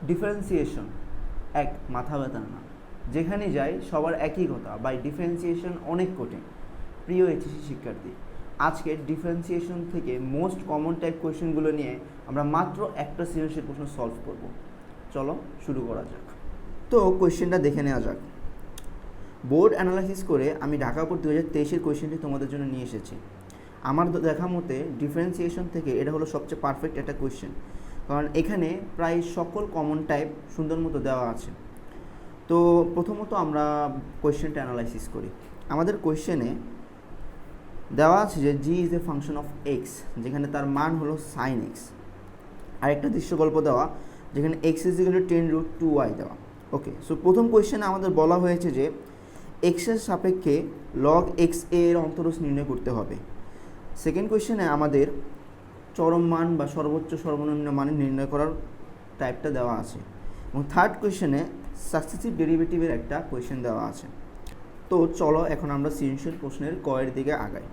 Differentiation এক মাথা ব্যথা না, যেখানে যাই সবার একই কথা, বাই ডিফারেন্সিয়েশন অনেক কঠিন। প্রিয় এইচএসসি শিক্ষার্থী, আজকে ডিফারেন্সিয়েশন থেকে মোস্ট কমন টাইপ কোয়েশ্চেনগুলো নিয়ে আমরা মাত্র একটা সৃজনশীল প্রশ্ন সলভ করব। চলো শুরু করা যাক। তো কোয়েশ্চেনটা দেখে নেওয়া যাক। বোর্ড অ্যানালাইসিস করে আমি ঢাকা বোর্ড 2023-এর কোয়েশ্চেনটি তোমাদের জন্য নিয়ে এসেছি। আমার দেখা মতে ডিফারেন্সিয়েশন থেকে এটা হলো সবচেয়ে পারফেক্ট একটা কোয়েশ্চেন, কারণ এখানে প্রায় সকল কমন টাইপ সুন্দর মতো দেওয়া আছে। তো প্রথমত আমরা কোয়েশ্চেনটা অ্যানালাইসিস করি। আমাদের কোয়েশ্চেনে দেওয়া আছে যে G is a function of X, যেখানে তার মান হলো সাইন এক্স। আরেকটা দৃশ্যকল্প দেওয়া যেখানে x is equal to 10√2y দেওয়া। ওকে, সো প্রথম কোয়েশ্চেনে আমাদের বলা হয়েছে যে এক্সের সাপেক্ষে লগ এক্স এর অন্তরজ নির্ণয় করতে হবে। সেকেন্ড কোয়েশ্চেনে আমাদের চরম মান বা সর্বোচ্চ সর্বনিম্ন মান নির্ণয় করার টাইপটা দেওয়া আছে, এবং থার্ড কোয়েশ্চেনে সাকসেসিভ ডেরিভেটিভের একটা কোয়েশ্চেন দেওয়া আছে। তো চলো এখন আমরা সৃজনশীল প্রশ্নের কয়ের দিকে আগাই।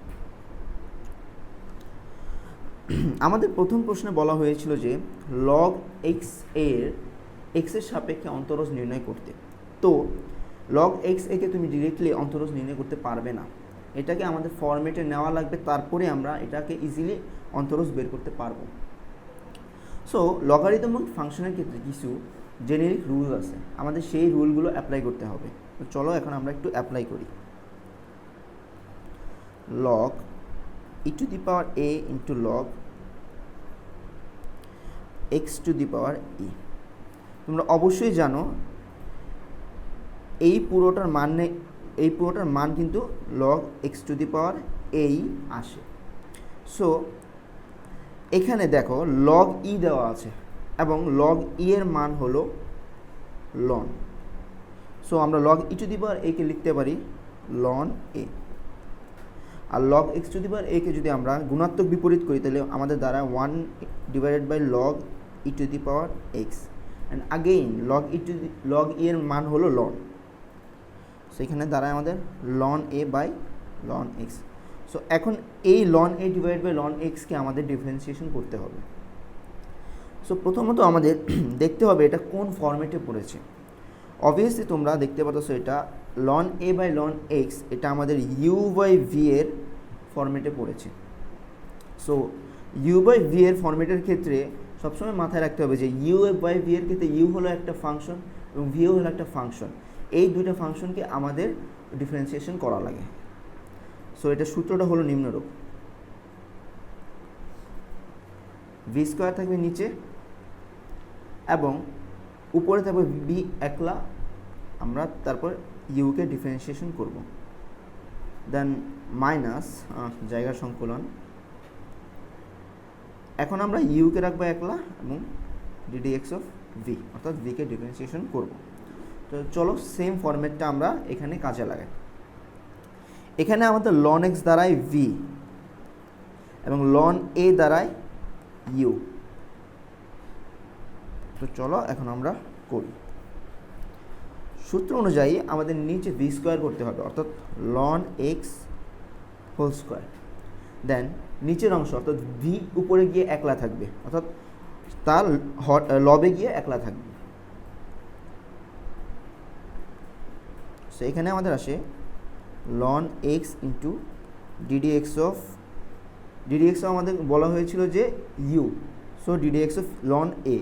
আমাদের প্রথম প্রশ্নে বলা হয়েছিল যে লগ এক্সের সাপেক্ষে অন্তরজ নির্ণয় করতে। তো লগ এক্স একে তুমি ডিরেক্টলি অন্তরজ নির্ণয় করতে পারবে না, এটাকে আমাদের ফরম্যাটে নেওয়া লাগবে, তারপরে আমরা এটাকে ইজিলি অন্তরজ বের করতে পারবো। সো লগারিদমিক ফাংশনের ক্ষেত্রে কিছু জেনেরিক রুল আছে, আমাদের সেই রুলগুলো অ্যাপ্লাই করতে হবে। তো চলো এখন আমরা একটু অ্যাপ্লাই করি। Log E to the power A into log X to the power E. তোমরা অবশ্যই জানো এই পুরোটার মান কিন্তু log X to the power E আসে। সো এখানে দেখো লগ ই দেওয়া আছে এবং লগ ই এর মান হলো লন। সো আমরা log E to the power A কে লিখতে পারি লন এ, আর log X to the power A কে যদি আমরা গুণাত্মক বিপরীত করি তাহলে আমাদের দ্বারা 1/লগ E to the power X, and again log E এর মান হলো লন। সেখানে দাঁড়ায় আমাদের ln A by ln x. So এখন এই ln A divide by ln এক্সকে আমাদের ডিফারেন্সিয়েশন করতে হবে। সো প্রথমত আমাদের দেখতে হবে এটা কোন ফরম্যাটে পড়েছে। অবভিয়াসলি তোমরা দেখতে পাচ্ছ এটা ln A by ln x, এটা আমাদের ইউ বাই ভি এর ফরম্যাটে পড়েছে। সো ইউ বাই ভি এর ফরম্যাটের ক্ষেত্রে সবসময় মাথায় রাখতে হবে যে ইউ বাই ভি এর ক্ষেত্রে ইউ হলো একটা ফাংশন এবং ভিও হলো একটা ফাংশন, এই দুইটা ফাংশনকে আমাদের ডিফারেন্সিয়েশন করা লাগে। সো এটা সূত্রটা হলো নিম্নরূপ, ভি স্কোয়ার থাকবে নিচে এবং উপরে থাকবে বি একলা, আমরা তারপর ইউকে ডিফারেন্সিয়েশন করব, দেন মাইনাস জায়গা সংকলন। এখন আমরা ইউকে রাখবো একলা এবং ডিডি এক্স অফ ভি, অর্থাৎ ভিকে ডিফারেন্সিয়েশন করব। তো চলো সেম ফরম্যাটটা আমরা এখানে কাজে লাগাই। এখানে আমাদের লন এক্স দ্বারায় ভি এবং লন এ দ্বারায় ইউ। তো চলো এখন আমরা করি। সূত্র অনুযায়ী আমাদের নিচে ভি স্কোয়ার করতে হবে, অর্থাৎ লন এক্স হোল স্কোয়ার। দেন নিচের অংশ অর্থাৎ ভি উপরে গিয়ে একলা থাকবে, অর্থাৎ তার লবে গিয়ে একলা থাকবে। সো এখানে আমাদের আসে ln x into d d x of আমাদের বলা হয়েছিল যে u, so d d x of ln a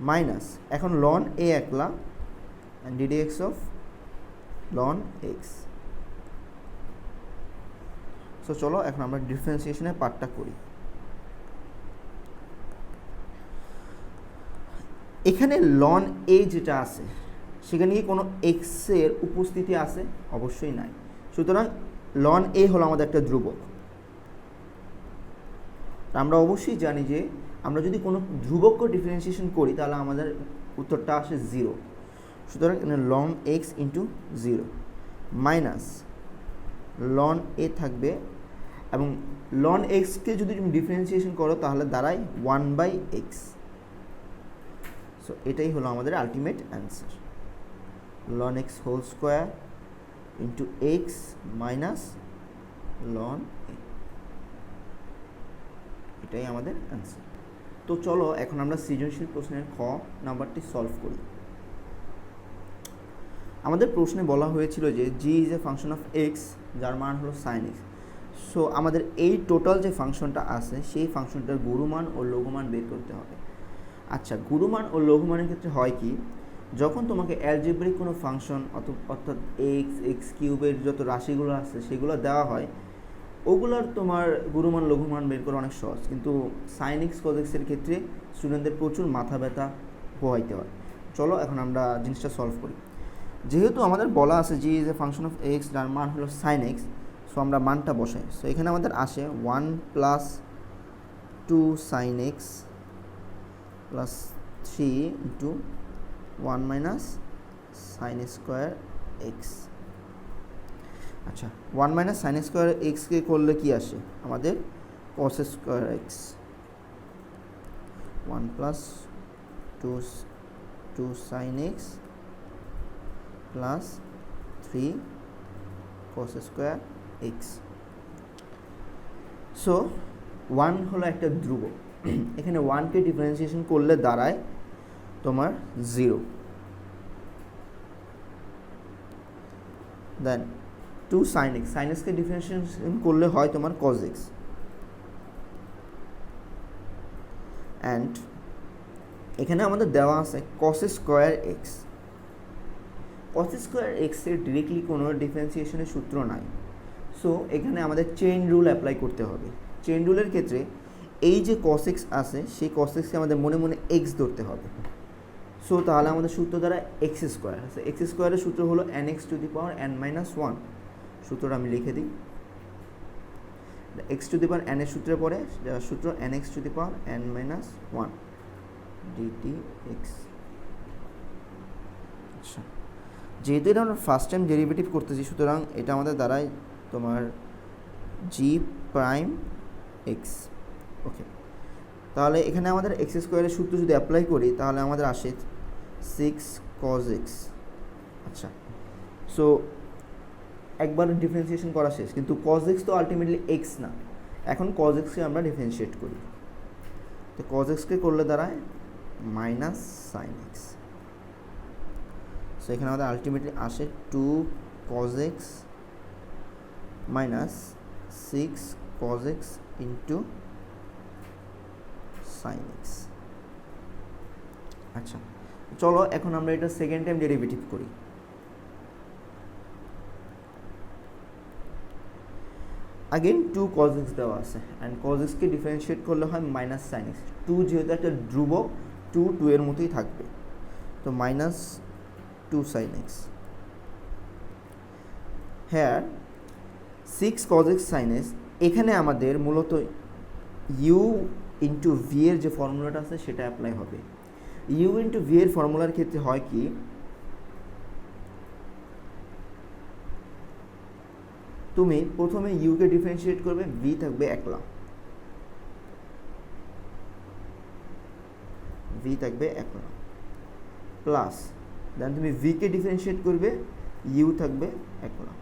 minus এখন লন এ একলা and d d x of ln x. So চলো এখন আমরা ডিফারেন্সিয়েশনের পার্টটা করি। এখানে লন এ যেটা আছে সেখানে কি কোনো এক্সের উপস্থিতি আছে? অবশ্যই নাই। সুতরাং লন এ হলো আমাদের একটা ধ্রুবক। আমরা অবশ্যই জানি যে আমরা যদি কোনো ধ্রুবককে ডিফারেন্সিয়েশন করি তাহলে আমাদের উত্তরটা আসে 0। সুতরাং ln x into 0 minus ln A থাকবে, এবং লন এক্সকে যদি তুমি ডিফারেন্সিয়েশন করো তাহলে দাঁড়ায় 1/x। সো এটাই হলো আমাদের ultimate answer, ln X whole square into X minus ln A, এটাই আমাদের অ্যান্সার। তো চলো এখন আমরা সৃজনশীল প্রশ্নের খ নাম্বারটি সলভ করি। আমাদের প্রশ্নে বলা হয়েছিল যে G is a function of X যার মান হলো সাইন এক্স। সো আমাদের এই টোটাল যে ফাংশনটা আছে সেই ফাংশনটার গুরুমান ও লঘুমান বের করতে হবে। আচ্ছা, গুরুমান ও লঘুমানের ক্ষেত্রে হয় কি, যখন তোমাকে অ্যালজেব্রিক কোনো ফাংশন অর্থাৎ এক্স কিউবের যত রাশিগুলো আছে সেগুলো দেওয়া হয়, ওগুলোর তোমার গুরুমান লঘুমান বের করা অনেক সহজ, কিন্তু সাইন এক্স কজ এক্সের ক্ষেত্রে স্টুডেন্টদের প্রচুর মাথা ব্যথা পোহাইতে হয়। চলো এখন আমরা জিনিসটা সলভ করি। যেহেতু আমাদের বলা আছে G is a function of X যার মান হলো সাইন এক্স, সো আমরা মানটা বসাই। সো এখানে আমাদের আসে 1 + 2 sine x plus 3 into 1 minus sine square x. আচ্ছা, 1 মাইনাস সাইন স্কোয়ার এক্সকে করলে কি আসে আমাদের cos square x. 1 + 2 sine x plus 3 cos square x. So 1 হলো একটা ধ্রুবক, এখানে 1কে ডিফারেন্সিয়েশন করলে দাঁড়ায় তোমার 0। দেন 2 সাইন এক্স, সাইন এক্সকে ডিফারেন্সিয়েশন করলে হয় তোমার কজ এক্স। অ্যান্ড এখানে আমাদের দেওয়া আছে কস স্কোয়ার এক্স। কস স্কোয়ার এক্সের ডিরেক্টলি কোনো ডিফারেন্সিয়েশনের সূত্র নাই, সো এখানে আমাদের চেইন রুল অ্যাপ্লাই করতে হবে। চেইন রুলের ক্ষেত্রে এই যে কস এক্স আছে সেই কস এক্সকে আমাদের মনে মনে এক্স ধরতে হবে। সো তাহলে আমাদের সূত্র দ্বারা এক্স স্কোয়ার আছে। এক্স স্কোয়ারের সূত্র হলো n(x⁻n−1)। সূত্রটা আমি লিখে দিই। x⁻n এর সূত্রে পরে সূত্র n(x⁻n−1) dtx। আচ্ছা, যেহেতু এটা আমরা ফার্স্ট টাইম ডেরিভেটিভ করতেছি, সুতরাং এটা আমাদের দ্বারাই তোমার g'(x). ওকে, তাহলে এখানে আমাদের এক্স স্কোয়ারের সূত্র যদি অ্যাপ্লাই করি তাহলে আমাদের আসে 6 cos x। আচ্ছা, সো একবার ডিফারেন্সিয়েশন করা শেষ, কিন্তু cos x তো আলটিমেটলি x না। এখন cos x কে আমরা ডিফারেন্সিয়েট করি, তো cos x কে করলে দাঁড়ায় মাইনাস সাইন এক্স। সো এখানে আমাদের আলটিমেটলি আসে 2 cos x minus 6 cos x into sine x. আচ্ছা, চলো এখন আমরা এটা সেকেন্ড টাইম ডেরিভেটিভ করি। আগেন 2 cos x দেওয়া আছে, and cos x K differentiate করলে হয় মাইনাস সাইন এক্স। 2 যেহেতু একটা ধ্রুবক, 2 এর মতোই থাকবে, তো মাইনাস 2 সাইন এক্স। হ্যাঁ, 6 cos x সাইন এক্স, এখানে আমাদের মূলত ইউ ইন্টু ভি এর যে ফর্মুলাটা আছে সেটা অ্যাপ্লাই হবে। ইউ ইন্টু ভি এর ফর্মুলার ক্ষেত্রে হয় কি, তুমি প্রথমে ইউকে ডিফারেন্সিয়েট করবে, ভি থাকবে একলা, প্লাস দেন তুমি ভিকে ডিফারেন্সিয়েট করবে, ইউ থাকবে একলা।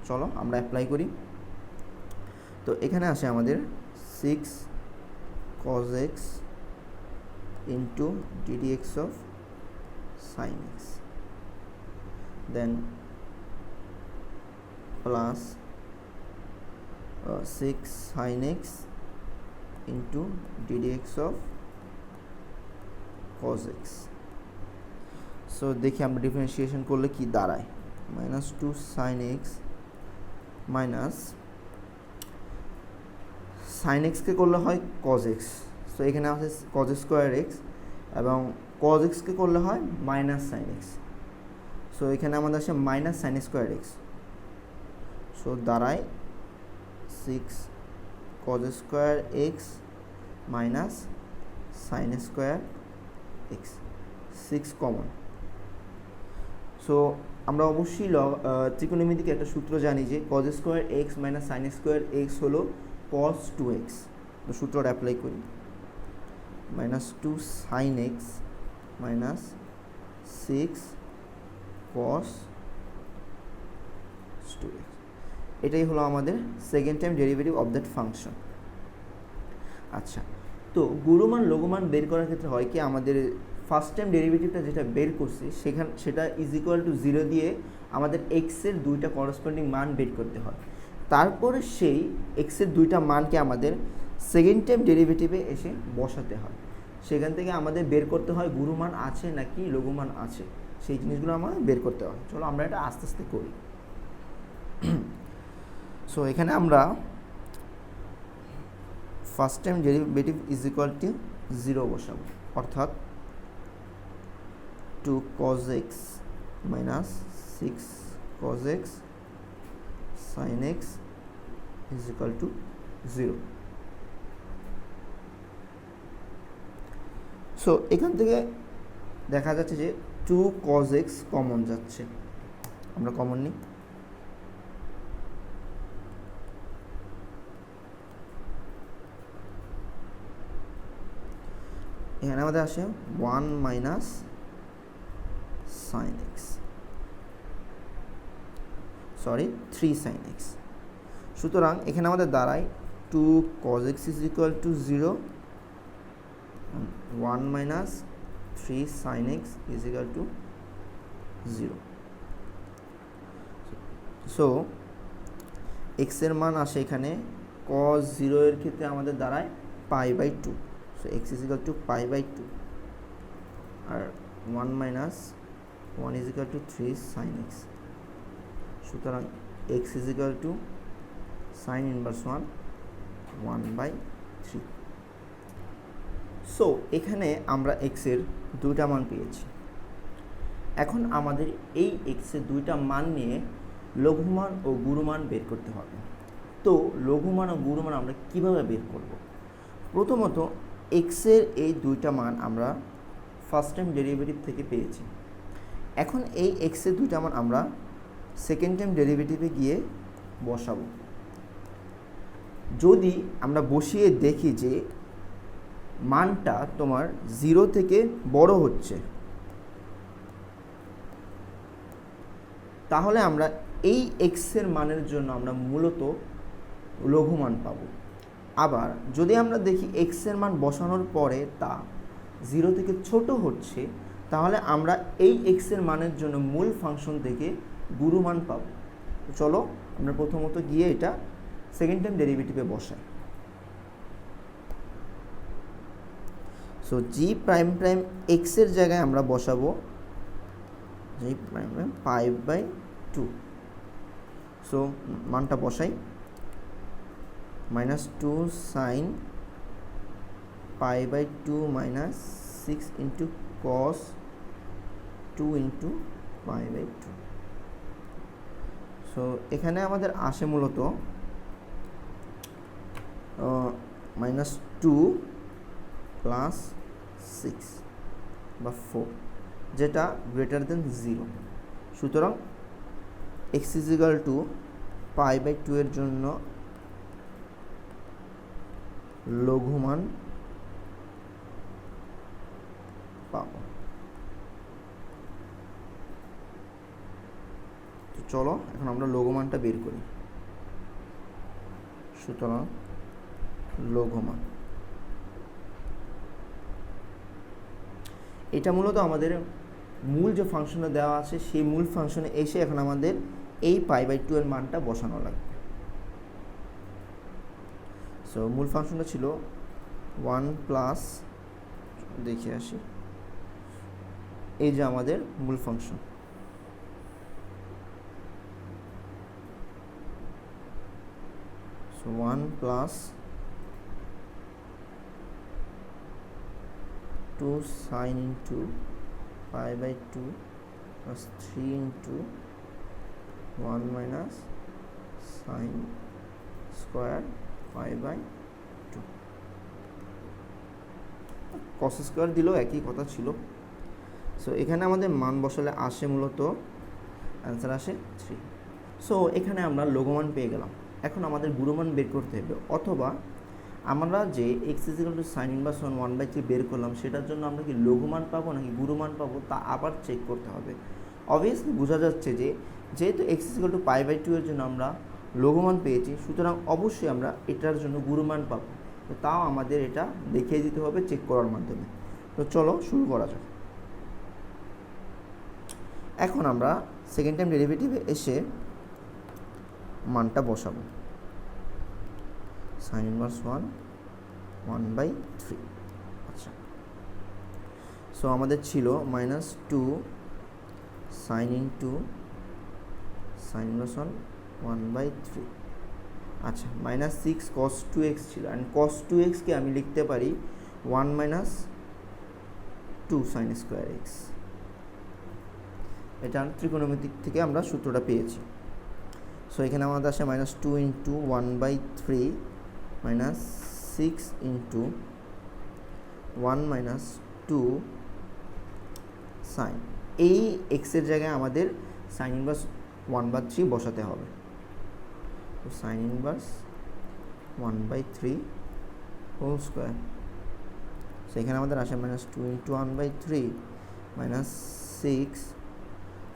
চলো আমরা অ্যাপ্লাই করি। তো এখানে আসে আমাদের 6 cos x into ddx of sine X, then plus 6 sin x into ddx of cos x। So দেখি আমরা ডিফারেন্সিয়েশন করলে কি দাঁড়ায়, minus 2 sin x minus sine এক্সকে করলে হয় cos x। সো এখানে আছে cos স্কোয়ার এক্স, এবং cos x কে করলে হয় মাইনাস সাইন এক্স। সো এখানে আমাদের আসে minus sine square x. So দাঁড়ায় 6 cos square X minus sine square x, 6 common. So আমরা অবশ্যই ত্রিকোণমিতিক একটা সূত্র জানি যে cos square X minus sine square x হলো cos 2x। তো সূত্রটা অ্যাপ্লাই করি, minus 2 sin x minus 6 cos 2x। এটাই হলো আমাদের second time derivative of that function. আচ্ছা, তো গুরুমান লঘুমান বের করার ক্ষেত্রে হয় কি, আমাদের ফার্স্ট টাইম ডেরিভেটিভটা যেটা বের করছি সেটা ইজ ইকুয়াল টু 0 দিয়ে আমাদের এক্সের দুইটা করসপন্ডিং মান বের করতে হয়। তারপরে সেই এক্সের দুইটা মানকে আমাদের সেকেন্ড টাইম ডেরিভেটিভে এসে বসাতে হয়। সেখান থেকে আমাদের বের করতে হয় গুরুমান আছে নাকি লঘুমান আছে, সেই জিনিসগুলো আমাদের বের করতে হয়। চলো আমরা এটা আস্তে আস্তে করি। সো এখানে আমরা first time derivative is equal to 0 বসাবো, অর্থাৎ 2 cos x minus 6 cos x sin x is equal to 0. So এখান থেকে দেখা যাচ্ছে যে 2 cos x কমন যাচ্ছে, আমরা কমন নিই। এখানে আমাদের আসে 1 minus sin x, sorry 3 sin x। সুতরাং এখানে আমাদের দাঁড়ায় 2 cos x is equal to 0, 1 minus 3 sin x is equal to 0. So x এর মান আসে এখানে cos 0 এর ক্ষেত্রে আমাদের দাঁড়ায় π/2, so x is equal to π/2, আর 1 minus 1 is equal to 3 sin x, সুতরাং x is equal to sin inverse 1/3। So এখানে আমরা x এর দুইটা মান পেয়েছি। এখন আমাদের এই x এর দুইটা মান নিয়ে লঘুমান ও গুরুমান বের করতে হবে। তো লঘুমান ও গুরুমান আমরা কিভাবে বের করব? প্রথমত x এর এই দুইটা মান আমরা ফার্স্ট টাইম ডেরিভেটিভ থেকে পেয়েছি। এখন এই x এর দুইটা মান আমরা সেকেন্ড টাইম ডেরিভেটিভে গিয়ে বসাবো। যদি আমরা বসিয়ে দেখি যে মানটা তোমার 0 থেকে বড় হচ্ছে, তাহলে আমরা এই x এর মানের জন্য আমরা মূলত লঘুমান পাবো। আবার যদি আমরা দেখি x এর মান বসানোর পরে তা 0 থেকে ছোট হচ্ছে, তাহলে আমরা এই x এর মানের জন্য মূল ফাংশন থেকে গুরুমান পাবো। চলো আমরা প্রথমত গিয়ে এটা সেকেন্ড টাইম ডেরিভেটিভে বসাই। সো জি প্রাইম প্রাইম এক্স এর জায়গায় আমরা বসাবো জি প্রাইম প্রাইম 5/2। সো মানটা বসাই, -2 sin π/2 minus 6 into cos 2 into π/2। So এখানে আমাদের আসে মূলত -2 প্লাস 6 বা 4, যেটা গ্রেটার দেন 0। সুতরাং x is equal to π/2 এর জন্য লঘুমান পাবো। তো চলো এখন আমরা লঘুমানটা বের করি। সুতরাং লঘুমান এটা মূলত আমাদের মূল যে ফাংশনে দেওয়া আছে সেই মূল ফাংশনে এসে এখন আমাদের এই π/2 এর মানটা বসানো লাগবে। সো মূল ফাংশনটা ছিল 1 প্লাস, দেখে আসি, এই যে আমাদের মূল function. So 1 plus 2 sin into π/2 plus 3 into 1 minus sin square π/2। cos square দিলেও একই কথা ছিল। সো এখানে আমাদের মান বসালে আসে মূলত অ্যান্সার আসে 3। সো এখানে আমরা লঘুমান পেয়ে গেলাম। এখন আমাদের গুরুমান বের করতে হবে, অথবা আমরা যে x is equal to sin inverse 1/3 বের করলাম সেটার জন্য আমরা কি লঘুমান পাবো নাকি গুরুমান পাবো তা আবার চেক করতে হবে। অবভিয়াসলি বোঝা যাচ্ছে যে যেহেতু x ইকুয়াল টু π/2 এর জন্য আমরা লঘুমান পেয়েছি, সুতরাং অবশ্যই আমরা এটার জন্য গুরুমান পাবো। তো তাও আমাদের এটা দেখিয়ে দিতে হবে চেক করার মাধ্যমে। তো চলো শুরু করা যাক। এখন আমরা সেকেন্ড টাইম ডেরিভেটিভে এসে মানটা বসাবো। sin inverse 1/3। আচ্ছা, সো আমাদের ছিল -2 sin ইনটু sin ইনভার্স 1/3। আচ্ছা, -6 cos 2x ছিল, অ্যান্ড cos 2x কে আমি লিখতে পারি 1 - 2 sin স্কোয়ার x। এটা ত্রিকোণমিতিক থেকে আমরা সূত্রটা পেয়েছি। সো এখানে আমাদের আসে -2 ইন্টু 1/3 -6 ইন্টু 1 - 2 সাইন। এই এক্সের জায়গায় আমাদের সাইন ইনভার্স 1/3 বসাতে হবে। তো sine inverse 1/3 whole square. So এখানে আমাদের আসে -2 ইন্টু 1/3 -6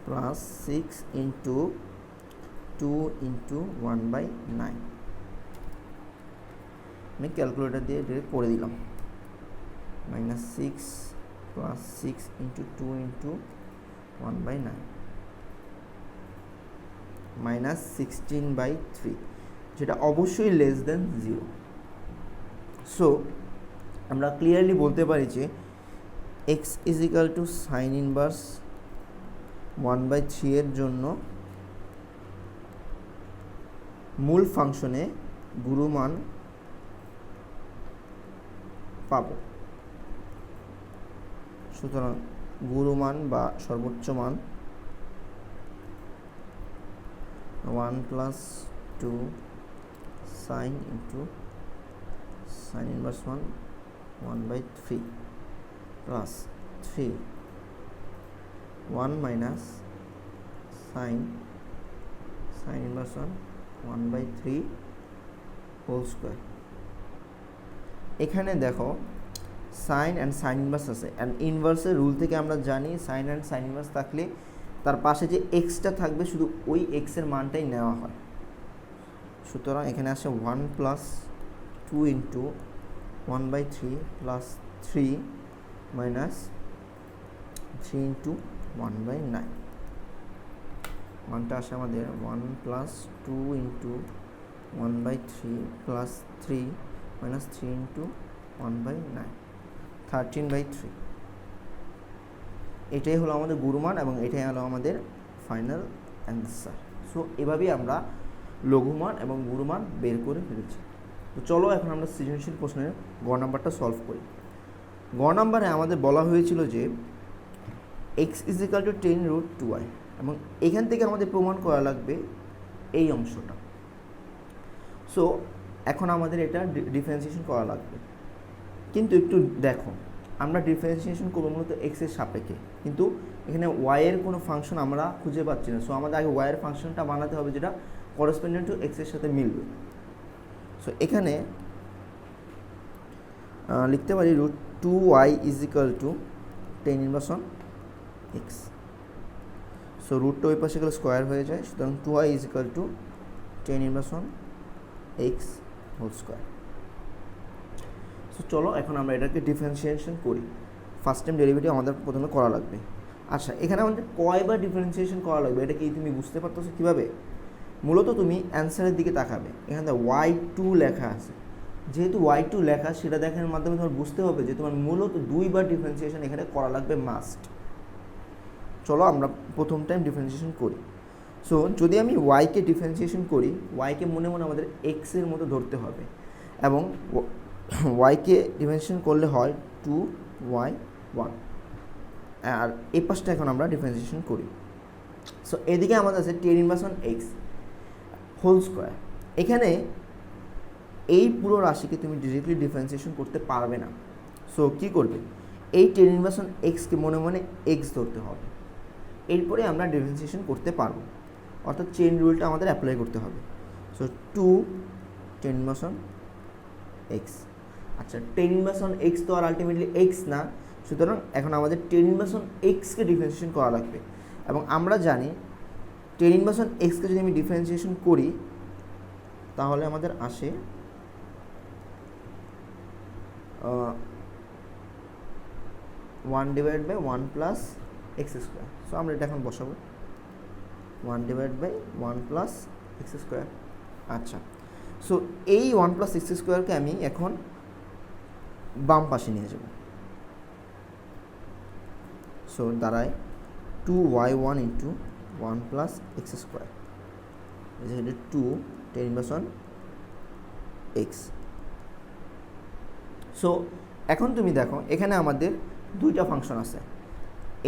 প্লাস 6 ইন্টু 2 ইন্টু 1/9। আমি ক্যালকুলেটর দিয়ে ডিরেক্ট করে দিলাম। -6 প্লাস 6 ইন্টু 2 ইন্টু 1/9 -16/3, যেটা অবশ্যই লেস দেন 0। সো আমরা ক্লিয়ারলি বলতে পারি যে x is equal two sign inverse 1/3 এর জন্য মূল ফাংশনে গুরুমান পাব। সুতরাং গুরুমান বা সর্বোচ্চ মান 1 + 2 sine into sine inverse 1/3 plus 3 1 minus sine inverse 1/3 whole square. এখানে দেখো সাইন অ্যান্ড সাইন ইনভার্স আছে, অ্যান্ড ইনভার্সের রুল থেকে আমরা জানি সাইন অ্যান্ড সাইন ইনভার্স থাকলে তার পাশে যে এক্সটা থাকবে শুধু ওই এক্সের মানটাই নেওয়া হয়। সুতরাং এখানে আসে 1 + 2 ইন্টু 1/3 প্লাস 3 মাইনাস 3 ইন্টু 1/9। মানটা আসে আমাদের 1 + 2 ইন্টু 1/3 প্লাস 3 মাইনাস 3 ইন্টু 1/9 13/3। এটাই হলো আমাদের গুরুমান এবং এটাই হলো আমাদের ফাইনাল অ্যান্সার। সো এভাবেই আমরা লঘুমান এবং গুরুমান বের করে ফেলেছি। তো চলো এখন আমরা সৃজনশীল প্রশ্নের গ নাম্বারটা সলভ করি। গ নাম্বারে আমাদের বলা হয়েছিল যে x is equal two 10√2y, এবং এখান থেকে আমাদের প্রমাণ করা লাগবে এই অংশটা। সো এখন আমাদের এটা ডিফারেন্সিয়েশন করা লাগবে, কিন্তু একটু দেখো আমরা ডিফারেন্সিয়েশন করবো মূলত x এর সাপেক্ষে, কিন্তু এখানে y এর কোনো ফাংশন আমরা খুঁজে পাচ্ছি না। সো আমাদের আগে y এর ফাংশনটা বানাতে হবে যেটা করেসপন্ডেন্ট টু x এর সাথে মিলবে। সো এখানে লিখতে পারি √2y is equal to 10 inverse x। So রুটটা ওই পাশে গেলে স্কোয়ার হয়ে যায়, সুতরাং 2y is equal to 10 inverse x whole square. So চলো এখন আমরা এটাকে ডিফারেন্সিয়েশন করি। ফার্স্ট টাইম ডেরিভেটিভ আমাদের প্রথমে করা লাগবে। আচ্ছা, এখানে আমাদের কয়বার ডিফারেন্সিয়েশন করা লাগবে এটা কি তুমি বুঝতে পারতেছো কীভাবে? মূলত তুমি অ্যান্সারের দিকে তাকাবে, এখানে y2 লেখা আছে। যেহেতু y2 লেখা, সেটা দেখার মাধ্যমে তোমার বুঝতে হবে যে তোমার মূলত 2বার ডিফারেন্সিয়েশন এখানে করা লাগবে মাস্ট। চলো আমরা প্রথম টাইম ডিফারেন্সিয়েশন করি। সো যদি আমি ওয়াইকে ডিফারেন্সিয়েশন করি, ওয়াইকে মনে মনে আমাদের এক্সের মতো ধরতে হবে, এবং ওয়াইকে ডিফারেন্সিয়েশন করলে হয় 2y1, আর এই পাশটা এখন আমরা ডিফারেন্সিয়েশন করি। সো এদিকে আমাদের আছে 10 ইনভার্স x হোল স্কোয়ার। এখানে এই পুরো রাশিকে তুমি ডিরেক্টলি ডিফারেন্সিয়েশন করতে পারবে না। সো কী করবে, এই 10 ইনভার্স xকে মনে মনে x ধরতে হবে, এরপরে আমরা ডিফারেন্সিয়েশন করতে পারবো, অর্থাৎ চেইন রুলটা আমাদের অ্যাপ্লাই করতে হবে। So 2 10 inverse x। আচ্ছা, 10 ইনভার্স x তো আর আলটিমেটলি x না, সুতরাং এখন আমাদের 10 ইনভার্স xকে ডিফারেন্সিয়েশন করা লাগবে। এবং আমরা জানি টেন ইনভার্স এক্সকে যদি আমি ডিফারেন্সিয়েশন করি তাহলে আমাদের আসে 1/1 প্লাস এক্স স্কোয়ার। সো আমরা এটা এখন বসাবো 1/1 প্লাস এক্স স্কোয়ার। আচ্ছা, সো এই 1 প্লাস এক্স স্কোয়ারকে আমি এখন বাম পাশে নিয়ে যাব। সো দাঁড়ায় 2y1 into 1 plus x square, এটা 2 টেন ইনভার্স এক্স। সো এখন তুমি দেখো এখানে আমাদের দুইটা ফাংশন আছে,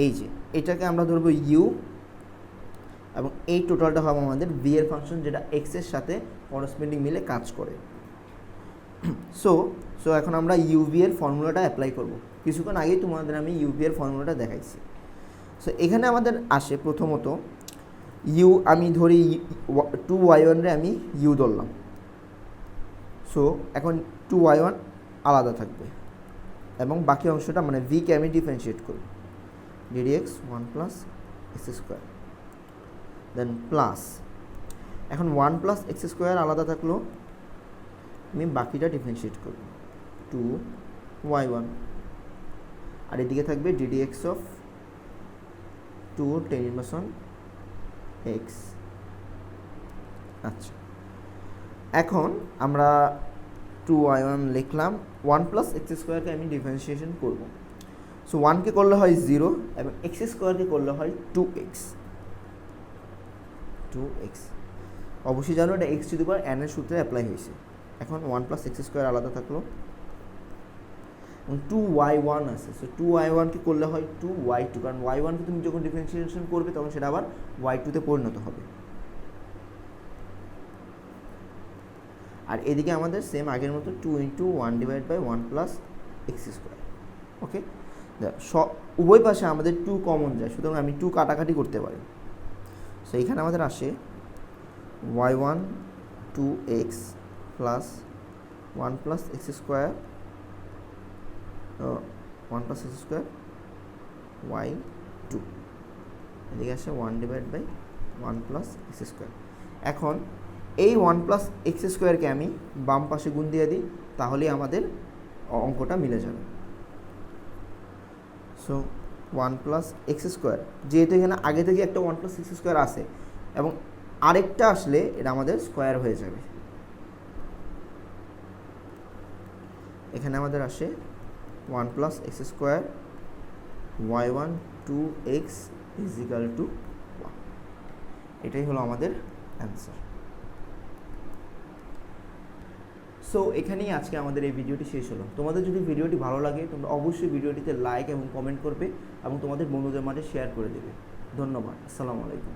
এই যে এটাকে আমরা ধরবো ইউ, এবং এই টোটালটা হবে আমাদের ভি এর ফাংশন, যেটা এক্সের সাথে করসপেন্ডিং মিলে কাজ করে। সো এখন আমরা ইউভি এর ফর্মুলাটা অ্যাপ্লাই করব। কিছুক্ষণ আগেই তোমাদের আমি ইউভি এর ফর্মুলাটা দেখাইছি। সো এখানে আমাদের আসে প্রথমত ইউ, আমি ধরি 2y1 রে আমি ইউ ধরলাম। সো এখন 2y1 আলাদা থাকবে এবং বাকি অংশটা মানে ভিকে আমি ডিফারেন্সিয়েট করব, ডিডিএক্স 1 প্লাস এক্স স্কোয়ার, দেন প্লাস এখন 1 প্লাস এক্স স্কোয়ার আলাদা থাকলো, আমি বাকিটা ডিফারেন্সিয়েট করব 2y1, আর এদিকে থাকবে ddx of 2 ten inverse x. আচ্ছা, এখন আমরা 2y1 লিখলাম, 1 প্লাস এক্স স্কোয়ারকে আমি ডিফারেন্সিয়েশন করব। সো 1কে করলে হয় 0 এবং এক্স স্কোয়ারকে করলে হয় 2x। অবশ্যই জানো এটা x to the power n এর সূত্রে অ্যাপ্লাই হয়েছে। এখন 1 প্লাস এক্স স্কোয়ার আলাদা থাকলো এবং 2y1 আছে। সো 2y1কে করলে হয় 2y2, কারণ y1কে তুমি যখন ডিফারেন্সিয়েশন করবে তখন সেটা আবার y2তে পরিণত হবে। আর এদিকে আমাদের সেম আগের মতো 2 ইন্টু 1/1 প্লাস এক্স স্কোয়ার। ওকে, উভয় পাশে আমাদের 2 কমন যায়, সুতরাং আমি 2 কাটাকাটি করতে পারি। সো এখানে আমাদের আসে y1 2x plus 1 plus x square, 1 plus x square y2, এদিকে আসে 1/1 প্লাস এক্স স্কোয়ার। এখন এই 1 প্লাস এক্স স্কোয়ারকে আমি বাম পাশে গুণ দিয়ে দিই, তাহলেই আমাদের অঙ্কটা মিলে যাবে। সো 1 প্লাস এক্স স্কোয়ার, যেহেতু এখানে আগে থেকে একটা 1 প্লাস এক্স স্কোয়ার আছে এবং আরেকটা আসলে এটা আমাদের স্কোয়ার হয়ে যাবে। এখানে আমাদের আসে 1 plus x square y1 2x is equal two 1। এটাই হলো আমাদের অ্যান্সার। সো এখানেই আজকে আমাদের এই ভিডিওটি শেষ হলো। তোমাদের যদি ভিডিওটি ভালো লাগে তোমরা অবশ্যই ভিডিওটিতে লাইক এবং কমেন্ট করবে এবং তোমাদের বন্ধুদের মাঝে শেয়ার করে দেবে। ধন্যবাদ। আসসালামু আলাইকুম।